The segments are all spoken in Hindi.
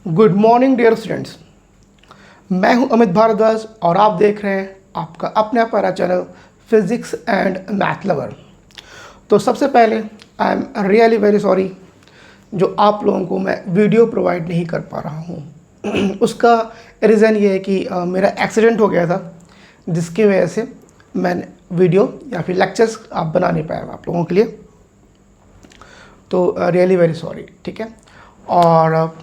Good morning dear students. मैं हूं अमित भारद्वाज और आप देख रहे हैं आपका अपना प्यारा channel physics and math lover. तो सबसे पहले I am really very sorry जो आप लोगों को मैं वीडियो प्रोवाइड नहीं कर पा रहा हूं। उसका रीज़न ये है कि मेरा एक्सीडेंट हो गया था, जिसकी वजह से मैंने वीडियो या फिर लेक्चर्स आप बना नहीं पाया आप लोगों के लिए। तो रियली वेरी सॉरी, ठीक है। और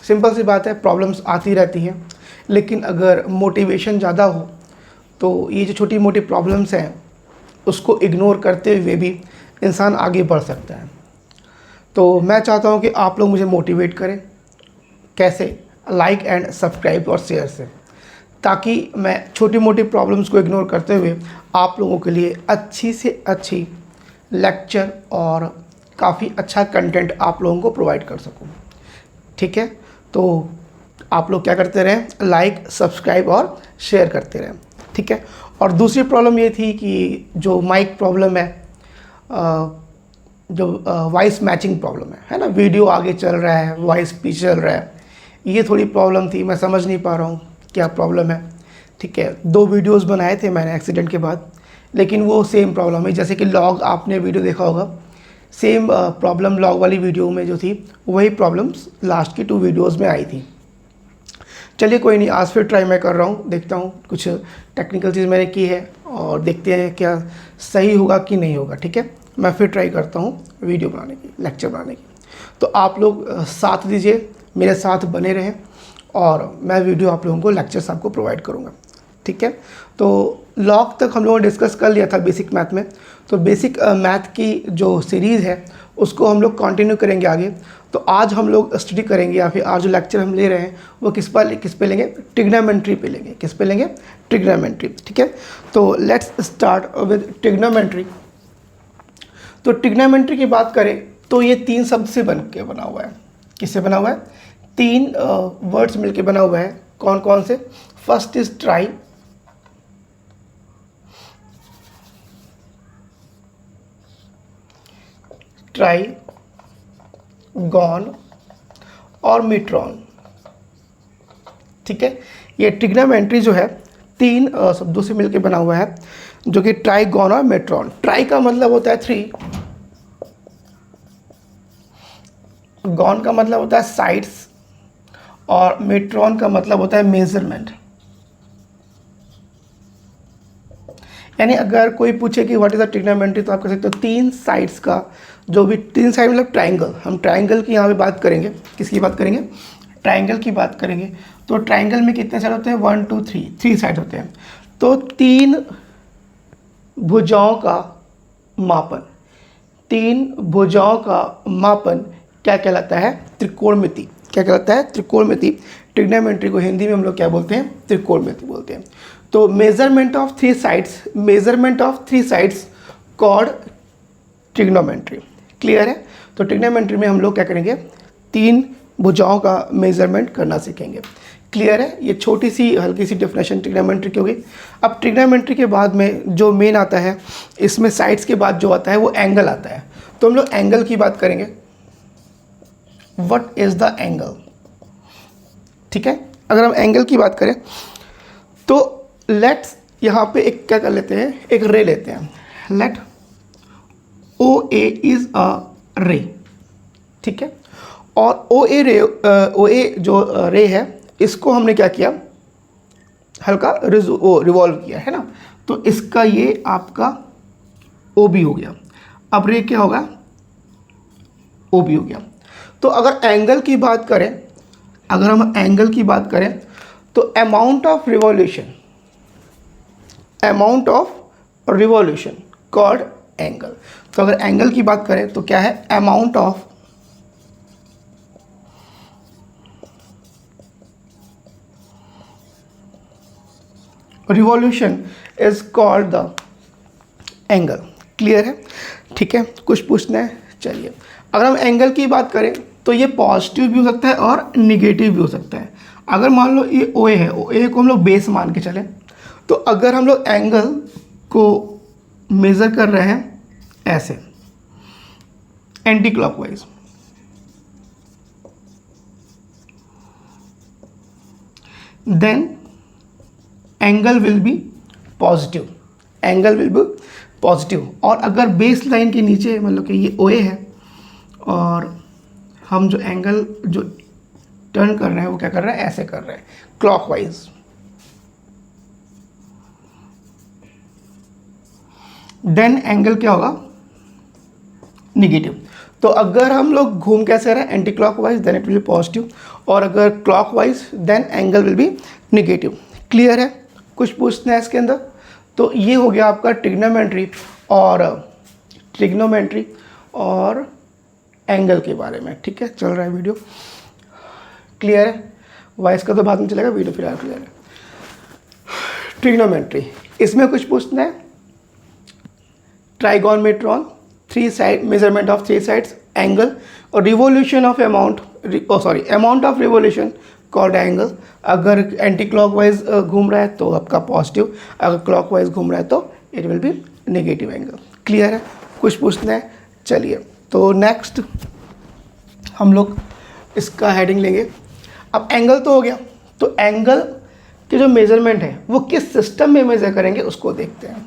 सिंपल सी बात है, प्रॉब्लम्स आती रहती हैं, लेकिन अगर मोटिवेशन ज़्यादा हो तो ये जो छोटी मोटी प्रॉब्लम्स हैं उसको इग्नोर करते हुए भी इंसान आगे बढ़ सकता है। तो मैं चाहता हूँ कि आप लोग मुझे मोटिवेट करें। कैसे? लाइक एंड सब्सक्राइब और शेयर से, ताकि मैं छोटी मोटी प्रॉब्लम्स को इग्नोर करते हुए आप लोगों के लिए अच्छी से अच्छी लेक्चर और काफ़ी अच्छा कंटेंट आप लोगों को प्रोवाइड कर सकूँ, ठीक है। तो आप लोग क्या करते रहें, लाइक सब्सक्राइब और शेयर करते रहें, ठीक है। और दूसरी प्रॉब्लम ये थी कि जो माइक प्रॉब्लम है, जो वॉइस मैचिंग प्रॉब्लम है ना, वीडियो आगे चल रहा है, वॉइस पीछे चल रहा है, ये थोड़ी प्रॉब्लम थी। मैं समझ नहीं पा रहा हूँ क्या प्रॉब्लम है, ठीक है। 2 वीडियोस बनाए थे मैंने एक्सीडेंट के बाद, लेकिन वो सेम प्रॉब्लम है। जैसे कि लॉग आपने वीडियो देखा होगा, सेम प्रॉब्लम लॉग वाली वीडियो में जो थी वही प्रॉब्लम्स लास्ट की 2 वीडियोस में आई थी। चलिए कोई नहीं, आज फिर ट्राई मैं कर रहा हूँ, देखता हूँ कुछ टेक्निकल चीज़ मैंने की है और देखते हैं क्या सही होगा कि नहीं होगा, ठीक है। मैं फिर ट्राई करता हूँ वीडियो बनाने की, लेक्चर बनाने की। तो आप लोग साथ दीजिए, मेरे साथ बने रहें और मैं वीडियो आप लोगों को, लेक्चर्स आपको प्रोवाइड करूँगा, ठीक है। तो लॉग तक हम लोगों ने डिस्कस कर लिया था बेसिक मैथ में। तो बेसिक मैथ की जो सीरीज़ है उसको हम लोग कंटिन्यू करेंगे आगे। तो आज हम लोग स्टडी करेंगे, या फिर आज जो लेक्चर हम ले रहे हैं वो किस पे लेंगे, ट्रिग्नोमेट्री पे लेंगे। किस पे लेंगे? ट्रिग्नोमेट्री, ठीक है। तो लेट्स स्टार्ट विद ट्रिग्नोमेट्री। तो ट्रिग्नोमेट्री की बात करें तो ये 3 शब्द से बना हुआ है। किससे बना हुआ है? 3 वर्ड्स मिलके बना हुआ है। कौन कौन से? फर्स्ट इज ट्राई, ट्राइगॉन और मीट्रॉन, ठीक है। ये ट्रिग्नोमेट्री जो है 3 शब्दों से मिलकर बना हुआ है, जो कि ट्राइगॉन और मेट्रॉन। ट्राई का मतलब होता है 3, गॉन का मतलब होता है साइड्स, और मेट्रॉन का मतलब होता है मेजरमेंट। यानी अगर कोई पूछे कि व्हाट इज द ट्रिग्नोमेट्री, तो आप कह सकते हो 3 साइड्स का, जो भी 3 साइड मतलब ट्राइंगल। हम ट्राइंगल की यहाँ पे बात करेंगे। किसकी बात करेंगे? ट्राइंगल की बात करेंगे। तो ट्राइंगल में कितने साइड होते हैं? 1 2 3 साइड होते हैं। तो 3 भुजाओं का मापन, 3 भुजाओं का मापन क्या कहलाता है? त्रिकोणमिति। क्या कहलाता है? त्रिकोणमिति। ट्रिग्नोमेट्री को हिंदी में हम लोग क्या बोलते हैं? त्रिकोणमिति बोलते हैं। तो measurement of 3 sides called trigonometry. Clear है? तो ट्रिग्नोमेट्री में हम लोग क्या करेंगे? 3 भुजाओं का मेजरमेंट करना सीखेंगे। क्लियर है? ये छोटी सी हल्की सी डेफिनेशन ट्रिग्नोमेट्री की होगी। अब ट्रिग्नोमेट्री के बाद में जो मेन आता है, इसमें साइड्स के बाद जो आता है वो एंगल आता है। तो हम लोग एंगल की बात करेंगे। व्हाट इज द एंगल, ठीक है। अगर हम एंगल की बात करें तो लेट्स यहाँ पे एक क्या कर लेते हैं, एक रे लेते हैं। Late O A is a रे, ठीक है। और ओ ए जो रे है, इसको हमने क्या किया, हल्का रिवॉल्व किया है ना। तो इसका ये आपका ओ बी हो गया। अब रे क्या होगा? ओ बी हो गया। तो अगर एंगल की बात करें, अगर हम एंगल की बात करें तो amount of revolution called angle. तो अगर एंगल की बात करें तो क्या है? Amount of revolution is called the angle. Clear है? ठीक है। कुछ पूछना है? चलिए, अगर हम एंगल की बात करें तो ये पॉजिटिव भी हो सकता है और निगेटिव भी हो सकता है। अगर मान लो ये ओ ए है, ओ ए को हम लोग बेस मान के चलें, तो अगर हम लोग एंगल को मेज़र कर रहे हैं ऐसे anticlockwise, then angle will be positive, angle will be positive. और अगर बेस लाइन के नीचे मतलब कि ये OA है और हम जो एंगल जो टर्न कर रहे हैं वो क्या कर रहे हैं, ऐसे कर रहे हैं क्लॉकवाइज, देन एंगल क्या होगा, निगेटिव। तो अगर हम लोग घूम कैसे रहे हैं, anticlockwise, then it will be positive, और अगर clockwise then angle will be negative. Clear है? कुछ पूछना है इसके अंदर? तो ये हो गया आपका ट्रिग्नोमेट्री और एंगल के बारे में। ठीक है, चल रहा है वीडियो, क्लियर है? वॉइस का तो बाद में चलेगा, वीडियो फिलहाल क्लियर है। ट्रिग्नोमेट्री, इसमें कुछ पूछना है? Trigonometry, 3 side measurement of 3 sides, angle और revolution of amount of revolution called angle. अगर एंटी क्लॉकवाइज घूम रहा है तो आपका पॉजिटिव, अगर क्लॉकवाइज घूम रहा है तो it will B negative angle. Clear है? कुछ पूछना है? चलिए, तो नेक्स्ट हम लोग इसका हेडिंग लेंगे। अब एंगल तो हो गया, तो एंगल के जो मेजरमेंट है वो किस सिस्टम में मेजर करेंगे उसको देखते हैं।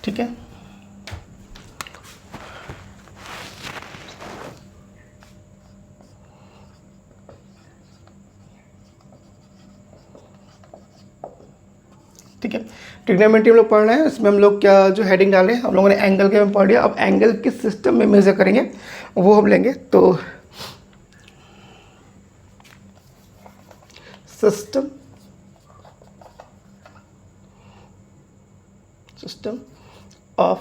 ठीक है, ठीक है। ट्रिग्नोमेट्री हम लोग पढ़ रहे हैं, इसमें हम लोग क्या जो हेडिंग डाले हम लोगों ने एंगल के में पढ़ लिया। अब एंगल किस सिस्टम में मेजर करेंगे वो हम लेंगे। तो system of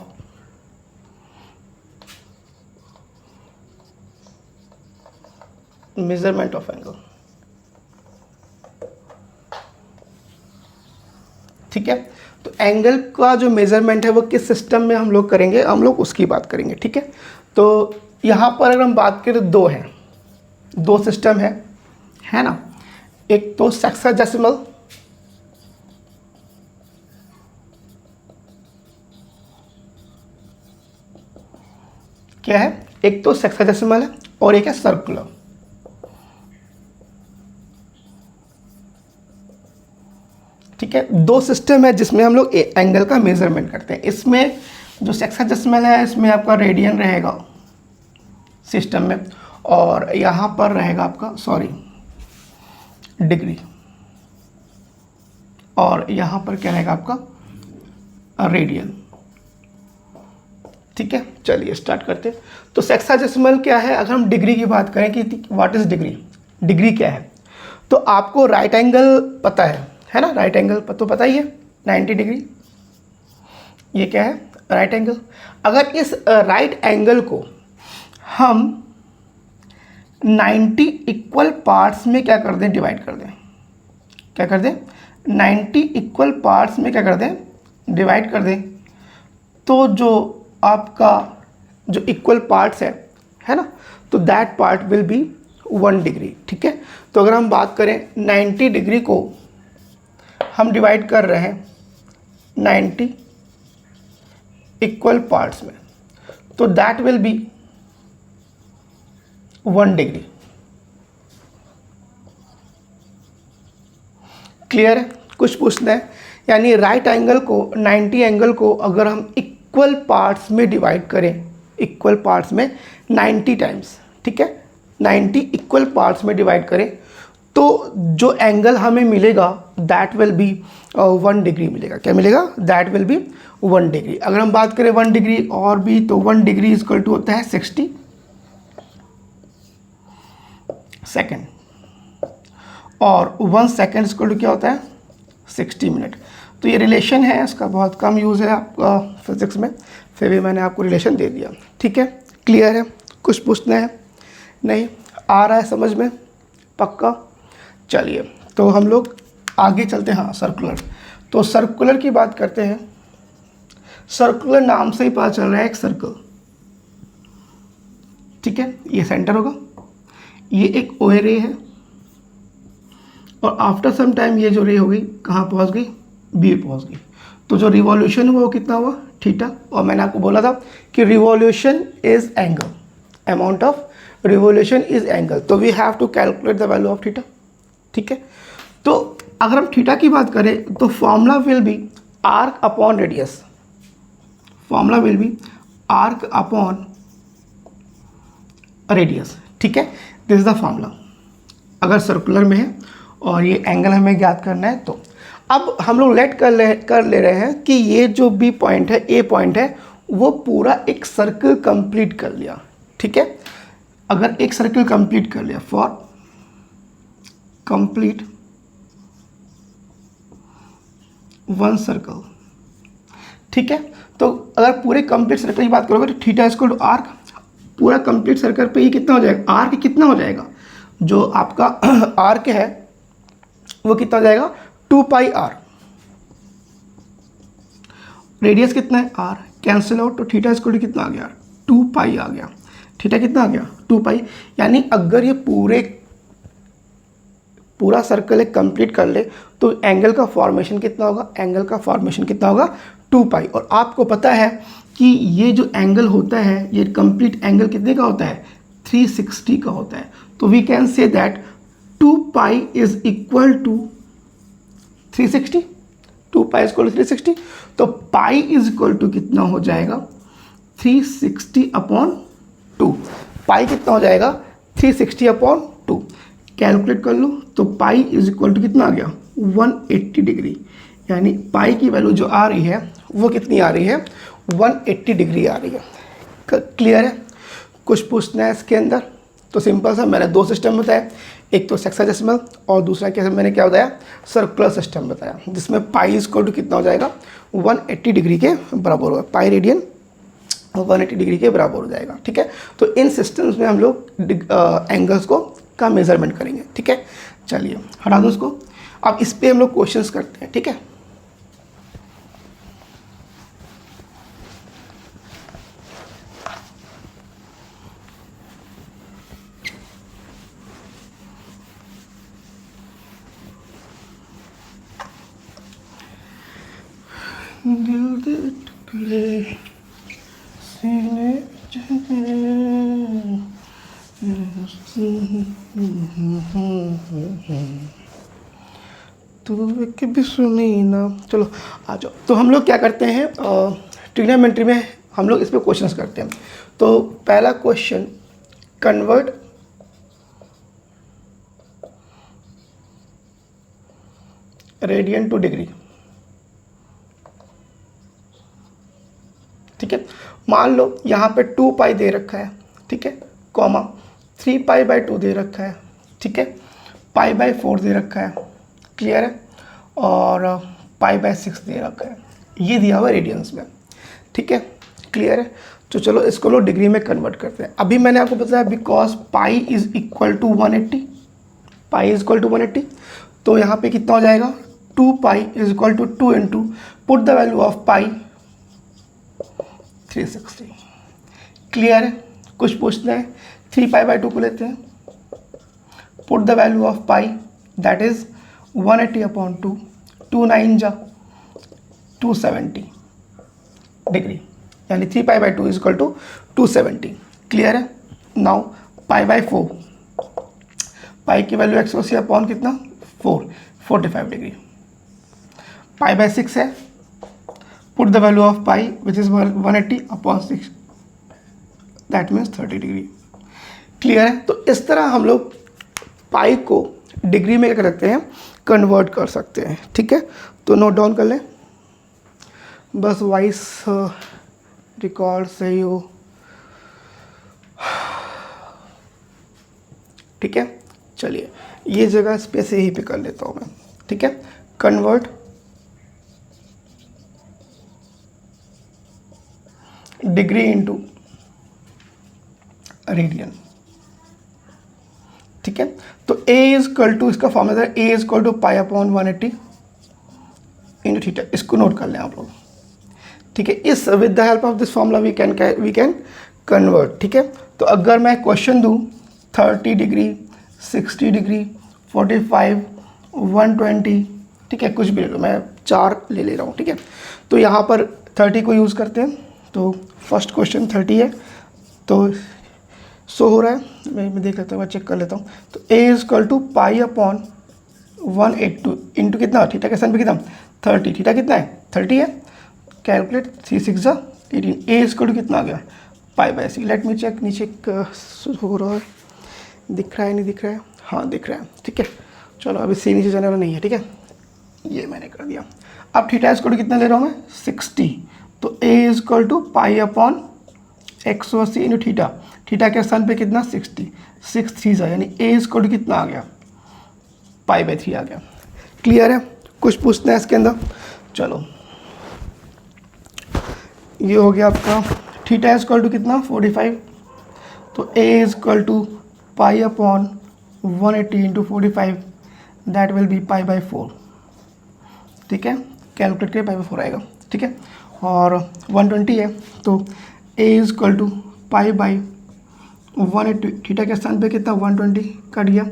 measurement of angle. ठीक है, तो एंगल का जो मेजरमेंट है वो किस सिस्टम में हम लोग करेंगे, हम लोग उसकी बात करेंगे। ठीक है, तो यहाँ पर अगर हम बात करें दो हैं, दो सिस्टम है ना। एक तो सेक्साडेसिमल, क्या है, एक तो सेक्साडेसिमल है और एक है सर्कुलर। ठीक है, दो सिस्टम है जिसमें हम लोग एंगल का मेजरमेंट करते हैं। इसमें जो सेक्साडेसिमल है इसमें आपका रेडियन रहेगा सिस्टम में, और यहाँ पर रहेगा आपका डिग्री, और यहाँ पर क्या रहेगा आपका रेडियन। ठीक है, चलिए स्टार्ट करते हैं। तो सेक्साडेसिमल क्या है, अगर हम डिग्री की बात करें कि व्हाट इज डिग्री, डिग्री क्या है, तो आपको राइट एंगल पता है ना, राइट एंगल तो पता ही है 90 डिग्री, ये क्या है, राइट एंगल। अगर इस राइट एंगल को हम 90 इक्वल पार्ट्स में क्या कर दें, डिवाइड कर दें, क्या कर दें, 90 इक्वल पार्ट्स में क्या कर दें, डिवाइड कर दें, तो जो आपका जो इक्वल पार्ट्स है ना, तो that part will be 1 degree. ठीक है, तो अगर हम बात करें 90 डिग्री को हम डिवाइड कर रहे हैं 90 इक्वल पार्ट्स में, तो that will B 1 degree. Clear है? कुछ पूछना है? यानी राइट एंगल को 90 एंगल को अगर हम इक्वल पार्ट्स में डिवाइड करें, इक्वल पार्ट्स में 90 टाइम्स, ठीक है, 90 इक्वल पार्ट्स में डिवाइड करें, तो जो एंगल हमें मिलेगा दैट विल बी 1 डिग्री मिलेगा। क्या मिलेगा? That will B 1 degree. अगर हम बात करें 1 डिग्री और भी, तो 1 डिग्री इक्वल टू होता है 60 सेकेंड, और 1 सेकेंड इक्वल टू क्या होता है, 60 मिनट। तो ये रिलेशन है, इसका बहुत कम यूज़ है आपका फिजिक्स में, फिर भी मैंने आपको रिलेशन दे दिया। ठीक है, क्लियर है? कुछ पूछना है? नहीं आ रहा है समझ में? पक्का? चलिए, तो हम लोग आगे चलते हैं। हाँ, सर्कुलर। तो सर्कुलर की बात करते हैं। सर्कुलर नाम से ही पता चल रहा है एक सर्कल। ठीक है, ये सेंटर होगा, ये एक OA रे है, और आफ्टर सम टाइम ये जो रे हो गई कहाँ पहुँच गई, बी पहुँच गई। तो जो रिवॉल्यूशन हुआ वो कितना हुआ, थीटा। और मैंने आपको बोला था कि revolution is angle, amount of revolution is angle, तो we have to calculate the value of theta. ठीक है, तो अगर हम थीटा की बात करें तो formula will be arc upon radius, formula will be arc upon radius. ठीक है, दिस इज द फॉर्मूला अगर सर्कुलर में है और ये एंगल हमें ज्ञात करना है। तो अब हम लोग लेट कर ले रहे हैं कि ये जो बी पॉइंट है, ए पॉइंट है, वो पूरा एक सर्कल कंप्लीट कर लिया। ठीक है, अगर एक सर्कल कंप्लीट कर लिया, फॉर कंप्लीट वन सर्कल। ठीक है, तो अगर पूरे कंप्लीट सर्कल की बात करोगे तो थीटा इक्वल टू आर्क, पूरा कंप्लीट सर्कल पे ये कितना हो जाएगा, आर्क कितना हो जाएगा, जो आपका आर्क है वो कितना हो जाएगा, 2 पाई आर। रेडियस कितना है, आर, कैंसिल आउट, तो थीटा इक्वल टू कितना आ गया, 2 पाई आ गया। थीटा कितना आ गया, 2 पाई। यानी अगर ये पूरा सर्कल एक कंप्लीट कर ले तो एंगल का फॉर्मेशन कितना होगा, एंगल का फॉर्मेशन कितना होगा, 2 पाई। और आपको पता है कि ये जो एंगल होता है, ये कंप्लीट एंगल कितने का होता है, 360 का होता है। तो we can say that 2 pi is equal to 360, 2 pi is equal to 360। तो पाई इज इक्वल टू कितना हो जाएगा, 360 अपॉन 2। पाई कितना हो जाएगा, 360 अपॉन 2। कैलकुलेट कर लो तो पाई इज इक्वल टू कितना आ गया, 180 डिग्री। यानी पाई की वैल्यू जो आ रही है वो कितनी आ रही है, 180 डिग्री आ रही है। क्लियर है, कुछ पूछना है इसके अंदर? तो सिंपल सा मैंने 2 सिस्टम बताया, एक तो सेक्साडेसिमल और दूसरा कैसे मैंने क्या बताया, सर्कुलर सिस्टम बताया, जिसमें पाई इज इक्वल टू कितना हो जाएगा, 180 डिग्री के बराबर होगा। पाई रेडियन 180 डिग्री के बराबर हो जाएगा। ठीक है, तो इन सिस्टम्स में हम लोग एंगल्स को का मेजरमेंट करेंगे। ठीक है, चलिए हटा दो उसको। अब इस पे हम लोग क्वेश्चंस करते हैं। ठीक है, दिल दे टुकड़े सीने तू एक भी सुनी ना। चलो आ जाओ। तो हम लोग क्या करते हैं, ट्रिग्नोमेट्री में हम लोग इस पे क्वेश्चंस करते हैं। तो पहला question, convert radian two degree. ठीक है, मान लो यहाँ पे 2 पाई दे रखा है, ठीक है, कॉमा 3 पाई बाई 2 दे रखा है, ठीक है, पाई बाई 4 दे रखा है, क्लियर है, और पाई बाई 6 दे रखा है, ये दिया हुआ रेडियंस में। ठीक है, क्लियर है। तो चलो इसको लो डिग्री में कन्वर्ट करते हैं। अभी मैंने आपको बताया because pi is equal to 180, pi is equal to 180, तो यहाँ पे कितना हो जाएगा, 2 pi is equal to 2 into, put the value of pi 360। Clear है, कुछ पूछना है, 3 पाई बाई 2 को लेते हैं, put the value of pi that is 180 upon 2, 2 9 जा 270 डिग्री, यानी 3 pi by 2 is equal to 270। Clear है। नाउ पाई बाई 4, पाई की वैल्यू 180 अपॉन कितना 4, 45 डिग्री। पाई बाई 6 है, put the value of pi which is 180 upon 6, that means 30 degree. Clear है। तो इस तरह हम लोग पाई को डिग्री में क्या कर सकते हैं, कन्वर्ट कर सकते हैं। ठीक है, तो नोट डाउन कर लें, बस वॉइस रिकॉर्ड सही हो। ठीक है, चलिए ये जगह स्पेस यहीं पे कर लेता हूँ मैं। ठीक है, कन्वर्ट डिग्री इंटू रेडियन। ठीक है, तो a इज इक्वल टू, इसका फॉर्मूला है a is equal to pi upon 180 into theta. इसको नोट कर लें आप लोग। ठीक है, इस with the help of this formula we can convert. ठीक है, तो अगर मैं क्वेश्चन दूं 30 डिग्री, 60 डिग्री, 45, 120, ठीक है, कुछ भी ले लो, मैं 4 ले रहा हूँ, ठीक है। तो यहाँ पर 30 को यूज़ करते हैं, तो फर्स्ट क्वेश्चन 30 है, तो शो हो रहा है, मैं देख लेता हूँ, मैं चेक कर लेता हूँ। तो a is equal to pi upon 182 into कितना, थीटा के सन पे कितना 30, थीटा कितना है 30 है, कैलकुलेट 3 6 जा 18, a इज इक्वल टू कितना आ गया pi by C. Let me check, नीचे हो रहा है, दिख रहा है नहीं दिख रहा है, हाँ दिख रहा है, ठीक है। चलो अभी सी नीचे जाने वाला नहीं है, ठीक है, ये मैंने कर दिया। अब थीटा इज इक्वल टू कितना ले रहा हूँ मैं 60, तो a is equal to pi upon 180 into theta, theta के सन पे कितना 60, 6 3 जा, यानी a इज इक्वल टू कितना आ गया पाई बाय 3 आ गया। क्लियर है, कुछ पूछना है इसके अंदर? चलो ये हो गया आपका, थीटा इज इक्वल टू कितना 45, तो a is equal to pi upon 180 into 45, that will be pi by 4, ठीक है, कैलकुलेट करें पाई बाय 4 आएगा, ठीक है। और 120 है, तो a is equal to pi by 180, theta के स्थान पे कितना 120 कट गया,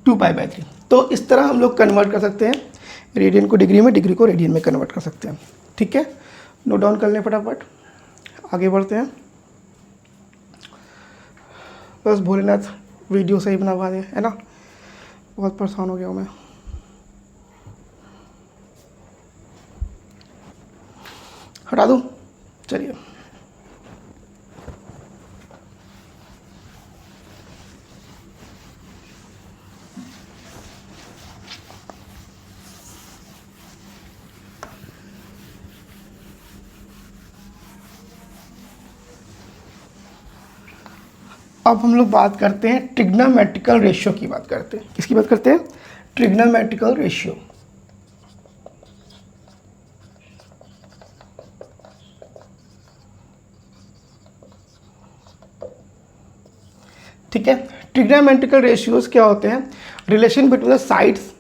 टू पाई बाय 3। तो इस तरह हम लोग कन्वर्ट कर सकते हैं, रेडियन को डिग्री में, डिग्री को रेडियन में कन्वर्ट कर सकते हैं, ठीक है। नोट डाउन कर लें फटाफट, आगे बढ़ते हैं। बस भोलेनाथ वीडियो सही बनवा दें, है ना, बहुत परेशान हो गया हूँ मैं। हटा दूँ, चलिए। अब हम लोग बात करते हैं ट्रिग्नोमेट्रिकल रेशियो की बात करते हैं। किसकी बात करते हैं? Trigonometrical ratio. ठीक है, ट्रिग्नोमेट्रिकल रेशियोज क्या होते हैं? Relation between the sides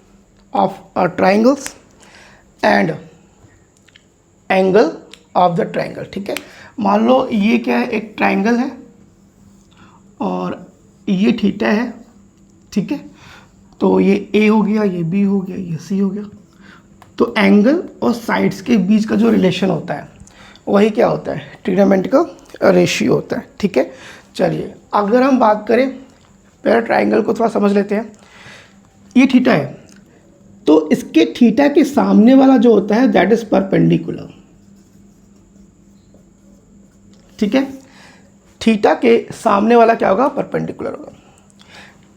of triangles and angle of the triangle. ठीक है, मान लो ये क्या है, एक ट्राइंगल है और ये थीटा है, ठीक है, तो ये ए हो गया, ये बी हो गया, ये सी हो गया। तो एंगल और साइड्स के बीच का जो रिलेशन होता है वही क्या होता है? ट्रिग्नोमेट्रिकल रेशियो होता है। ठीक है, चलिए अगर हम बात करें, पहले ट्राइंगल को थोड़ा समझ लेते हैं। ये थीटा है, तो इसके थीटा के सामने वाला जो होता है दैट इज परपेंडिकुलर। ठीक है, थीटा के सामने वाला क्या होगा? परपेंडिकुलर होगा।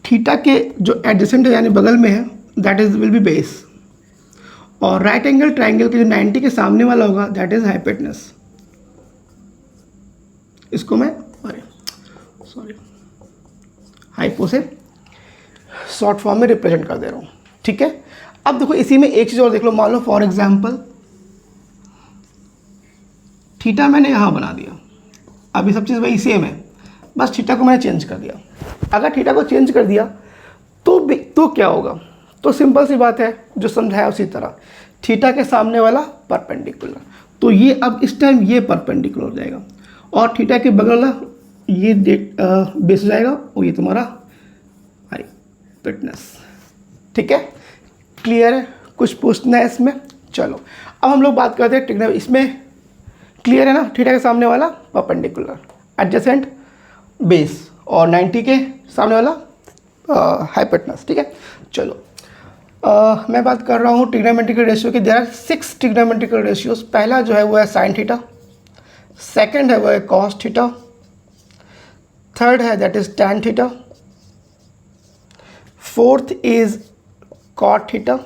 थीटा के जो एडजेसेंट है यानी बगल में है that is will be base, और राइट एंगल ट्राइंगल के जो 90 के सामने वाला होगा दैट इज हाइपोटेनस। इसको मैं हाइपो से शॉर्ट फॉर्म में रिप्रेजेंट कर दे रहा हूँ। ठीक है, अब देखो इसी में एक चीज़ और देख लो। मान लो फॉर एग्जांपल थीटा मैंने यहाँ बना दिया, अभी सब चीज़ वही सेम है, बस थीटा को मैंने चेंज कर दिया। अगर थीटा को चेंज कर दिया तो क्या होगा? तो सिंपल सी बात है, जो समझाया उसी तरह, थीटा के सामने वाला परपेंडिकुलर, तो ये अब इस टाइम ये परपेंडिकुलर हो जाएगा, और थीटा के बगल वाला ये बेस हो जाएगा, और ये तुम्हारा हाइपोटेनस। ठीक है, क्लियर है? कुछ पूछना है इसमें? चलो अब हम लोग बात करते हैं ट्रिग्नो, इसमें क्लियर है ना? थीटा के सामने वाला परपेंडिकुलर, एडजेसेंट बेस, और 90 के सामने वाला हाइपोटेनस। ठीक है, चलो मैं बात कर रहा हूँ ट्रिग्नोमेट्रिकल रेशियो की। There are 6 trigonometrical ratios. पहला जो है वो है साइन थीटा, सेकंड है वो है कॉस थीटा, थर्ड है that is tan theta, fourth is cot theta,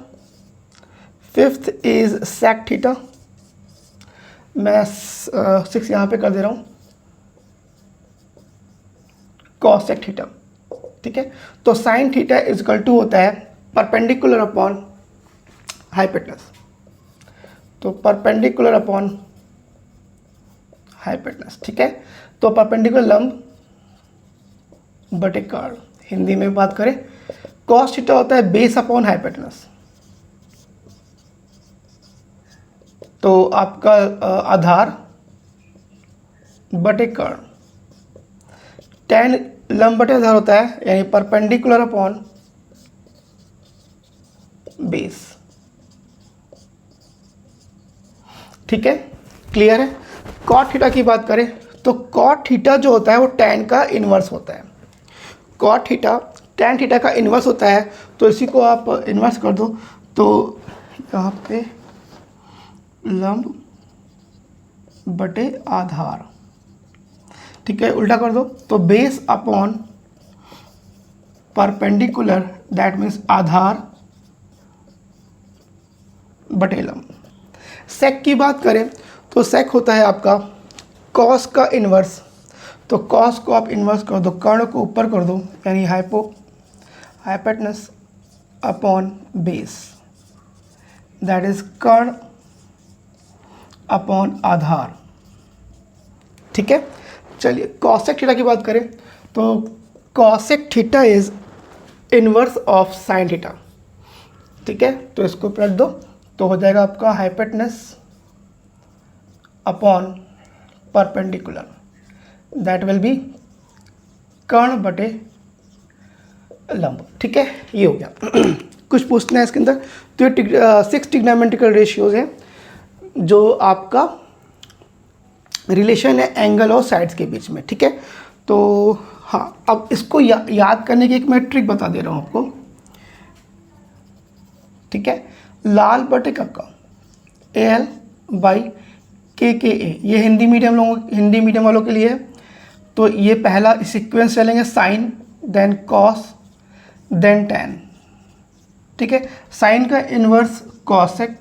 fifth is sec theta. मैं 6 यहाँ पे कर दे रहा हूँ, कॉसेक थीटा। ठीक है, तो sine theta is equal to होता है परपेंडिकुलर अपॉन हाइपोटेनस, तो परपेंडिकुलर अपॉन हाइपोटेनस। ठीक है, तो परपेंडिकुलर लंब बटे कर्व। हिंदी में बात करें, कॉस थीटा होता है बेस अपॉन हाइपोटेनस, तो आपका आधार बटे कर्व। टैन लंब बटे आधार होता है, यानी परपेंडिकुलर अपॉन बेस। ठीक है, क्लियर है। कॉट थीटा की बात करें तो कॉट थीटा जो होता है वो टैन का इन्वर्स होता है। कॉट थीटा टैन थीटा का इन्वर्स होता है, तो इसी को आप इन्वर्स कर दो तो यहाँ पे लंब बटे आधार, ठीक है, उल्टा कर दो तो base upon perpendicular, that means आधार बटे लंब। सेक की बात करें तो सेक होता है आपका कॉस का इन्वर्स, तो कॉस को आप इन्वर्स कर दो, कर्ण को ऊपर कर दो, यानी hypotenuse upon base, that is कर्ण अपॉन आधार। ठीक है, चलिए कॉसेक थीटा की बात करें तो cosec theta is inverse of sine theta. ठीक है, तो इसको रख दो तो हो जाएगा आपका hypotenuse upon perpendicular, that will be कर्ण बटे लंब। ठीक है, ये हो गया। कुछ पूछना है इसके अंदर, तो ये 6 ट्रिग्नोमेट्रिकल रेशियोज हैं जो आपका रिलेशन है एंगल और साइड्स के बीच में। ठीक है, तो हाँ, अब इसको याद करने की एक मैं ट्रिक बता दे रहा हूँ आपको। ठीक है, लाल बटे कक्का AL बाई KKA, ये हिंदी मीडियम वालों के लिए है। तो ये पहला सीक्वेंस चलेंगे, sine then cos then tan. ठीक है, साइन का इन्वर्स कॉसेक,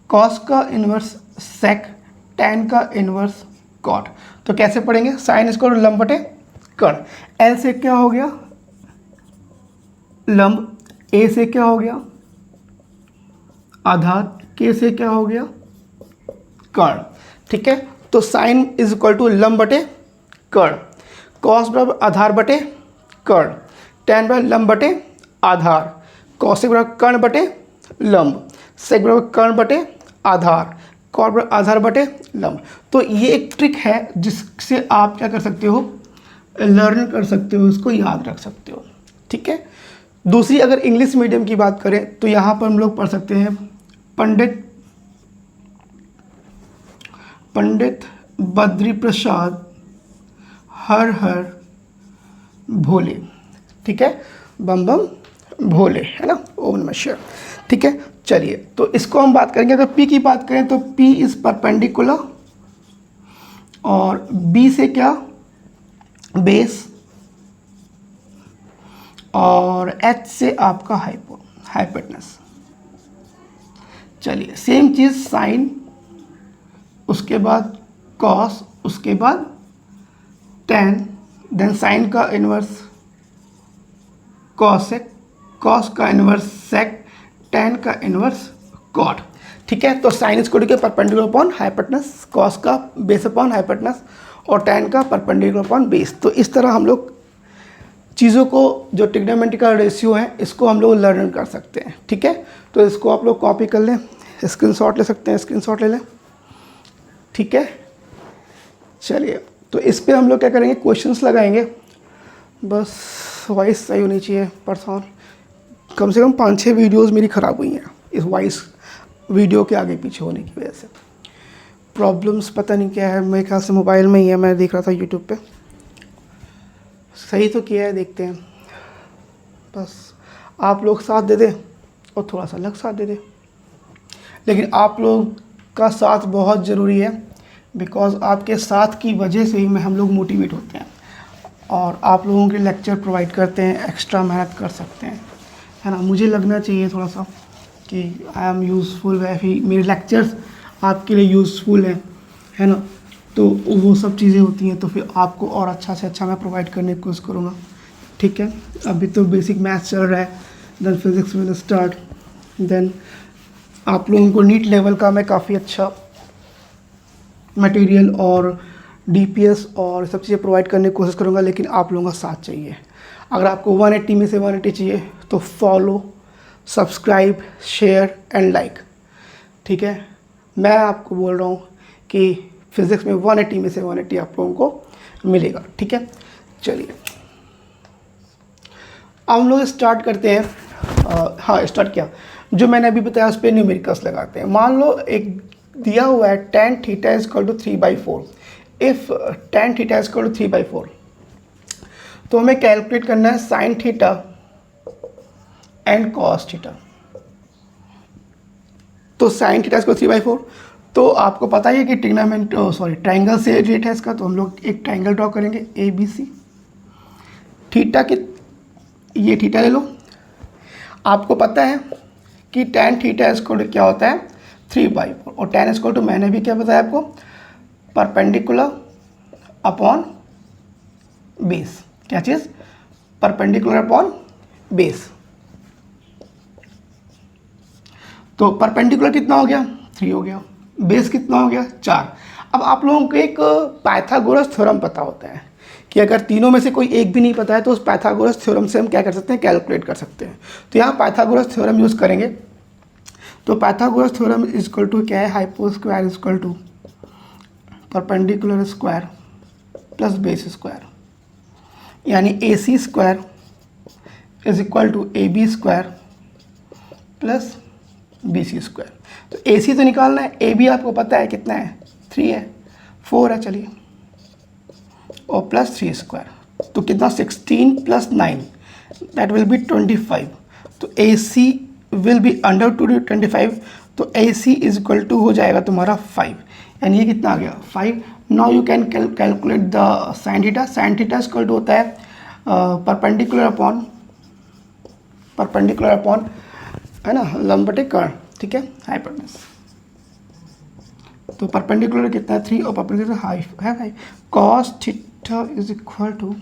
कॉस का इन्वर्स सेक, टैन का इन्वर्स कॉट। तो कैसे पढ़ेंगे, साइन इसको लंब बटे कर्ण, L से क्या हो गया लंब, A से क्या हो गया आधार, K से क्या हो गया कर्ण। ठीक है, तो साइन इज इक्वल टू लंब बटे कर्ण, कॉस बराबर आधार बटे कर्ण, टैन बराबर लंब बटे आधार, कॉसेक बराबर कर्ण बटे लंब, सेक बराबर कर्ण बटे आधार, कॉट बराबर आधार बटे लंब। तो ये एक ट्रिक है जिससे आप क्या कर सकते हो, लर्न कर सकते हो, इसको याद रख सकते हो। ठीक है, दूसरी अगर इंग्लिश मीडियम की बात करें तो यहाँ पर हम लोग पढ़ सकते हैं पंडित बद्री प्रसाद हर हर भोले। ठीक है, बम बम भोले, है ना, ओम नमः शिवाय। ठीक है, चलिए तो इसको हम बात करेंगे। अगर P की बात करें तो P इज परपेंडिकुलर और B से क्या बेस और H से आपका हाइपोटेनस। चलिए सेम चीज़ साइन, उसके बाद कॉस, उसके बाद टैन, देन साइन का इन्वर्स कॉसेक, कॉस का इन्वर्स सेक, टैन का इन्वर्स कॉट। ठीक है, तो sine is equal to perpendicular upon hypotenuse, cos का बेस अपॉन हाइपोटेनस और टैन का परपेंडिकुलर अपॉन बेस। तो इस तरह हम लोग चीज़ों को, जो ट्रिग्नोमेट्रिकल रेशियो है, इसको हम लोग लर्न कर सकते हैं। ठीक है, तो इसको आप लोग कॉपी कर लें, स्क्रीनशॉट ले सकते हैं, स्क्रीनशॉट ले लें। ठीक है, चलिए तो इस पे हम लोग क्या करेंगे, क्वेश्चंस लगाएंगे। बस वॉइस सही होनी चाहिए, परेशान कम से कम 5-6 वीडियोस मेरी ख़राब हुई हैं इस वॉइस वीडियो के आगे पीछे होने की वजह से। प्रॉब्लम्स पता नहीं क्या है, मेरे ख्याल से मोबाइल में ही है, मैं देख रहा था यूट्यूब पे। सही तो किया है, देखते हैं, बस आप लोग साथ दे दें और थोड़ा सा अलग साथ दे दें। लेकिन आप लोग का साथ बहुत ज़रूरी है, बिकॉज़ आपके साथ की वजह से ही हम लोग मोटिवेट होते हैं और आप लोगों के लेक्चर प्रोवाइड करते हैं, एक्स्ट्रा मेहनत कर सकते हैं, है ना। मुझे लगना चाहिए थोड़ा सा कि आई एम यूज़फुल, वैसे मेरे लेक्चर्स आपके लिए यूज़फुल हैं, है ना। तो वो सब चीज़ें होती हैं, तो फिर आपको और अच्छा से अच्छा मैं प्रोवाइड करने की कोशिश करूँगा। ठीक है, अभी तो बेसिक मैथ्स चल रहा है, then physics will start, then आप लोगों को नीट लेवल का मैं काफ़ी अच्छा मटेरियल और DPS और सब चीज़ें प्रोवाइड करने की कोशिश करूँगा। लेकिन आप लोगों का साथ चाहिए। अगर आपको 180 में से 180 चाहिए तो follow, subscribe, share and like. ठीक है, मैं आपको बोल रहा हूँ कि फ़िज़िक्स में 180 में से 180 आप लोगों को मिलेगा। ठीक है, चलिए अब हम लोग स्टार्ट करते हैं। हाँ स्टार्ट किया, जो मैंने अभी बताया उस पर न्यूमेरिकल्स लगाते हैं। मान लो एक दिया हुआ है tan theta is equal to 3/4। If tan theta is equal to 3/4 तो हमें कैलकुलेट करना है sin theta and cos theta. तो sin theta is equal to 3/4, तो आपको पता ही है कि ट्राइंगल से रिलेटेड है इसका, तो हम लोग एक ट्राइंगल ड्रॉ करेंगे ABC। थीटा के ये थीटा ले लो। आपको पता है कि tan थीटा इक्वल क्या होता है 3/4, और tan इक्वल टू मैंने भी क्या बताया आपको, परपेंडिकुलर अपॉन बेस। क्या चीज़? Perpendicular upon base. तो परपेंडिकुलर कितना हो गया 3 हो गया, बेस कितना हो गया 4। अब आप लोगों को एक पाइथागोरस थ्योरम पता होता है कि अगर तीनों में से कोई एक भी नहीं पता है तो उस पाइथागोरस थ्योरम से हम क्या कर सकते हैं, कैलकुलेट कर सकते हैं। तो यहाँ पाइथागोरस थ्योरम यूज़ करेंगे। तो Pythagoras theorem is equal to क्या है, hypo square is equal to perpendicular square plus base square, यानी AC square is equal to AB square plus BC square. तो AC तो निकालना है, AB आपको पता है कितना है 3 है, 4 है चलिए, और प्लस 3 स्क्वायर, तो कितना 16 प्लस 9 दैट विल बी 25। तो AC विल बी अंडर 25, तो AC इज इक्वल टू हो जाएगा तुम्हारा 5, यानी ये कितना आ गया 5। Now you can calculate the sine theta. Sine theta equal to होता है परपेंडिकुलर अपॉन है ना लंब बटे कर्ण, ठीक है, हाइपोटेनस। तो परपेंडिकुलर कितना है 3 और परपेंडिकुलर हाइफ है 5। Cos theta is equal to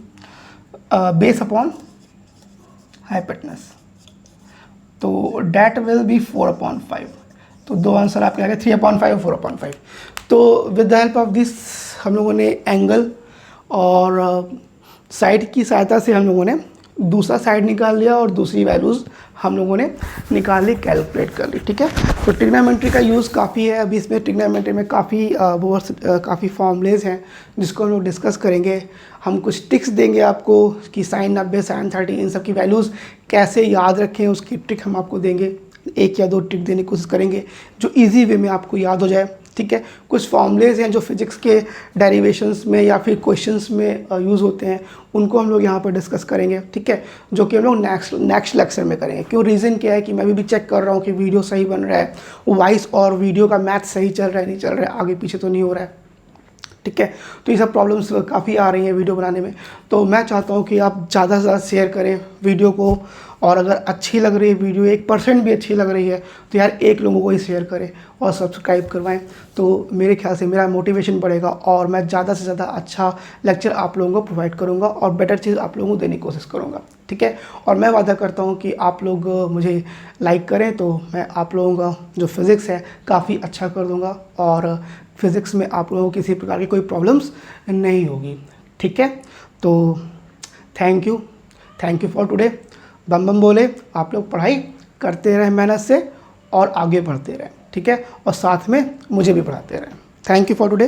base upon hypotenuse, तो डैट विल बी 4/5। तो दो आंसर आपके आ गए 3/5 और 4/5। तो with the help of this हम लोगों ने एंगल और साइड की सहायता से हम लोगों ने दूसरा साइड निकाल लिया और दूसरी वैल्यूज़ हम लोगों ने निकाल ली, कैलकुलेट कर ली, ठीक है। तो ट्रिग्नोमेट्री का यूज़ काफ़ी है अभी इसमें। ट्रिग्नोमेट्री में काफ़ी फॉर्मूलेज हैं जिसको हम लोग डिस्कस करेंगे। हम कुछ टिक्स देंगे आपको कि sin 90 sin 30 इन सब की वैल्यूज़ कैसे याद रखें, उसकी ट्रिक हम आपको देंगे। 1 या 2 ट्रिक देने की कोशिश करेंगे जो ईजी वे में आपको याद हो जाए, ठीक है। कुछ फॉर्मूलेज हैं जो फिजिक्स के डेरिवेशंस में या फिर क्वेश्चंस में यूज़ होते हैं, उनको हम लोग यहाँ पर डिस्कस करेंगे, ठीक है, जो कि हम लोग नेक्स्ट लेक्चर में करेंगे। क्यों, रीज़न क्या है कि मैं भी चेक कर रहा हूँ कि वीडियो सही बन रहा है, वॉइस और वीडियो का मैथ सही चल रहा है नहीं चल रहा है, आगे पीछे तो नहीं हो रहा है, ठीक है। तो ये सब प्रॉब्लम्स काफ़ी आ रही हैं वीडियो बनाने में। तो मैं चाहता हूँ कि आप ज़्यादा से ज़्यादा शेयर करें वीडियो को, और अगर अच्छी लग रही है वीडियो, 1% भी अच्छी लग रही है तो यार 1 लोगों को ही शेयर करें और सब्सक्राइब करवाएं। तो मेरे ख्याल से मेरा मोटिवेशन बढ़ेगा और मैं ज़्यादा से ज़्यादा अच्छा लेक्चर आप लोगों को प्रोवाइड करूँगा और बेटर चीज़ आप लोगों को देने की कोशिश करूँगा, ठीक है। और मैं वादा करता हूँ कि आप लोग मुझे लाइक करें तो मैं आप लोगों का जो फिज़िक्स है काफ़ी अच्छा कर दूँगा और फिज़िक्स में आप लोगों को किसी प्रकार की कोई प्रॉब्लम्स नहीं होगी, ठीक है। तो थैंक यू फॉर टुडे। बम बम बोले, आप लोग पढ़ाई करते रहें मेहनत से और आगे बढ़ते रहें, ठीक है, और साथ में मुझे भी पढ़ाते रहें। Thank you for today.